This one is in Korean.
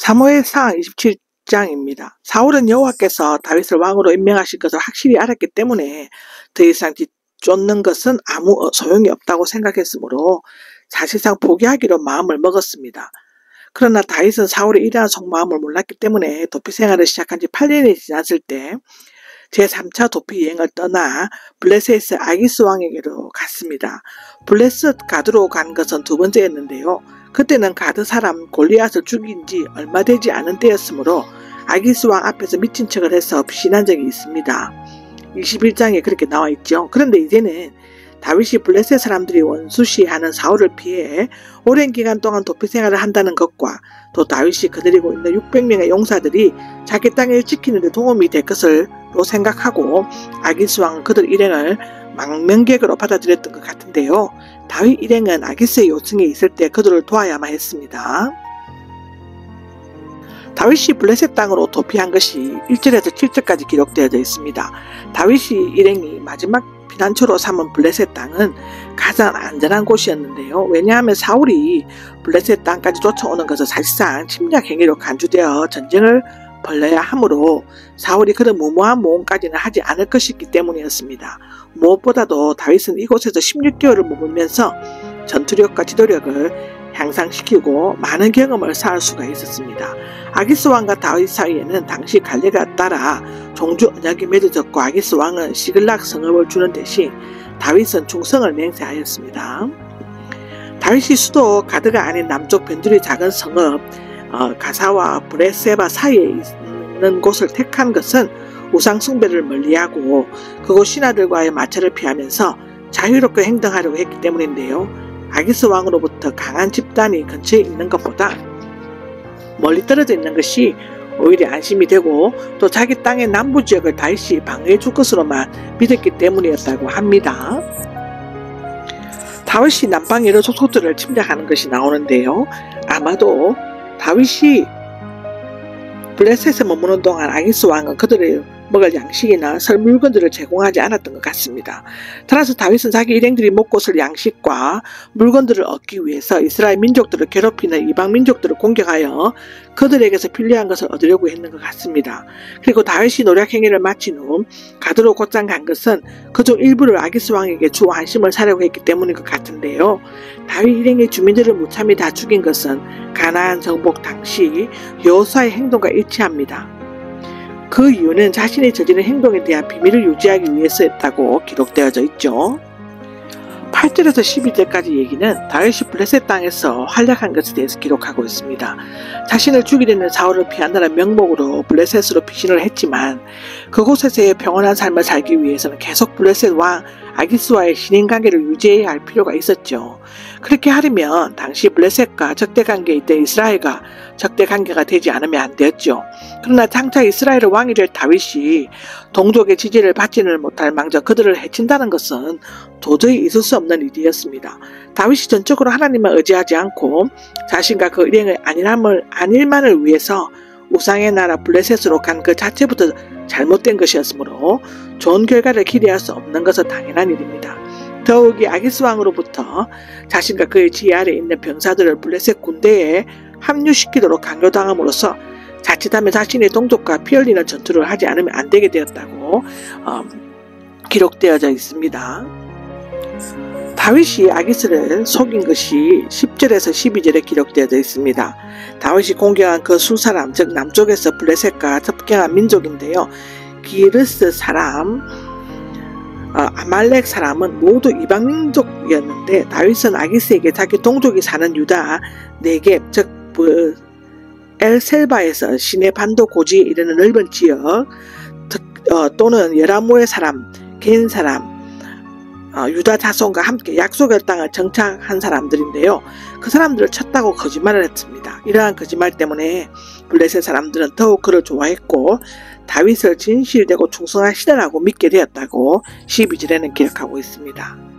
사무엘상 27장입니다. 사울은 여호와께서 다윗을 왕으로 임명하실 것을 확실히 알았기 때문에 더 이상 뒤쫓는 것은 아무 소용이 없다고 생각했으므로 사실상 포기하기로 마음을 먹었습니다. 그러나 다윗은 사울의 이러한 속마음을 몰랐기 때문에 도피 생활을 시작한 지 8년이 지났을 때 제3차 도피 여행을 떠나 블레셋의 아기스 왕에게로 갔습니다. 블레셋 가드로 간 것은 두 번째였는데요. 그때는 가드 사람 골리앗을 죽인 지 얼마 되지 않은 때였으므로 아기스 왕 앞에서 미친 척을 해서 피신한 적이 있습니다. 21장에 그렇게 나와 있죠. 그런데 이제는 다윗이 블레셋 사람들이 원수시하는 사울을 피해 오랜 기간 동안 도피 생활을 한다는 것과 또 다윗이 거느리고 있는 600명의 용사들이 자기 땅을 지키는 데 도움이 될 것으로 생각하고 아기스 왕은 그들 일행을 망명객으로 받아들였던 것 같은데요. 다윗 일행은 아기스의 요청이 있을 때 그들을 도와야만 했습니다. 다윗이 블레셋 땅으로 도피한 것이 1절에서 7절까지 기록되어져 있습니다. 다윗이 일행이 마지막 피난처로 삼은 블레셋 땅은 가장 안전한 곳이었는데요. 왜냐하면 사울이 블레셋 땅까지 쫓아오는 것은 사실상 침략 행위로 간주되어 전쟁을 벌여야 하므로 사울이 그런 무모한 모험까지는 하지 않을 것이기 때문이었습니다. 무엇보다도 다윗은 이곳에서 16개월을 머물면서 전투력과 지도력을 향상시키고 많은 경험을 쌓을 수가 있었습니다. 아기스 왕과 다윗 사이에는 당시 갈래가 따라 종주 언약이 맺어졌고 아기스 왕은 시글락 성읍을 주는 대신 다윗은 충성을 맹세하였습니다. 다윗이 수도 가드가 아닌 남쪽 변두리 작은 성읍 가사와 브레세바 사이에 있는 곳을 택한 것은 우상 숭배를 멀리하고 그곳 신하들과의 마찰을 피하면서 자유롭게 행동하려고 했기 때문인데요. 아기스 왕으로부터 강한 집단이 근처에 있는 것보다 멀리 떨어져 있는 것이 오히려 안심이 되고 또 자기 땅의 남부 지역을 다윗이 방어해 줄 것으로만 믿었기 때문이었다고 합니다. 다윗이 남방 여러 족속들을 침략하는 것이 나오는데요. 아마도 다윗이 블레셋에 머무는 동안 아기스 왕은 그들의 먹을 양식이나 설 물건들을 제공하지 않았던 것 같습니다. 따라서 다윗은 자기 일행들이 먹고 쓸 양식과 물건들을 얻기 위해서 이스라엘 민족들을 괴롭히는 이방 민족들을 공격하여 그들에게서 필요한 것을 얻으려고 했는 것 같습니다. 그리고 다윗이 노력 행위를 마친 후 가드로 곧장 간 것은 그중 일부를 아기스 왕에게 주어 한심을 사려고 했기 때문인 것 같은데요. 다윗 일행의 주민들을 무참히 다 죽인 것은 가나안 정복 당시 여호수아의 행동과 일치합니다. 그 이유는 자신이 저지른 행동에 대한 비밀을 유지하기 위해서였다고 기록되어져 있죠. 8절에서 12절까지 얘기는 다윗이 블레셋 땅에서 활약한 것에 대해서 기록하고 있습니다. 자신을 죽이려는 사울을 피한다는 명목으로 블레셋으로 피신을 했지만 그곳에서의 평온한 삶을 살기 위해서는 계속 블레셋 왕 아기스와의 신인관계를 유지해야 할 필요가 있었죠. 그렇게 하려면 당시 블레셋과 적대관계에 있던 이스라엘과 적대관계가 되지 않으면 안 되었죠. 그러나 장차 이스라엘의 왕이 될 다윗이 동족의 지지를 받지는 못할 망정 그들을 해친다는 것은 도저히 있을 수 없는 일이었습니다. 다윗이 전적으로 하나님만 의지하지 않고 자신과 그 일행의 안일만을 위해서 우상의 나라 블레셋으로 간 그 자체부터 잘못된 것이었으므로 좋은 결과를 기대할 수 없는 것은 당연한 일입니다. 더욱이 아기스 왕으로부터 자신과 그의 지휘 아래에 있는 병사들을 블레셋 군대에 합류시키도록 강요당함으로써 자칫하면 자신의 동족과 피 흘리는 전투를 하지 않으면 안 되게 되었다고 기록되어져 있습니다. 다윗이 아기스를 속인 것이 10절에서 12절에 기록되어져 있습니다. 다윗이 공격한 그 수사람, 즉 남쪽에서 블레셋과 접경한 민족인데요. 기르스 사람, 아말렉 사람은 모두 이방 민족이었는데 다윗은 아기스에게 자기 동족이 사는 유다, 네겝, 즉 엘셀바에서 시내 반도 고지에 이르는 넓은 지역 또는 여라모의 사람, 겐 사람, 유다 자손과 함께 약속의 땅을 정착한 사람들인데요. 그 사람들을 쳤다고 거짓말을 했습니다. 이러한 거짓말 때문에 블레셋 사람들은 더욱 그를 좋아했고 다윗을 진실되고 충성한 신하라고 믿게 되었다고 12절에는 기록하고 있습니다.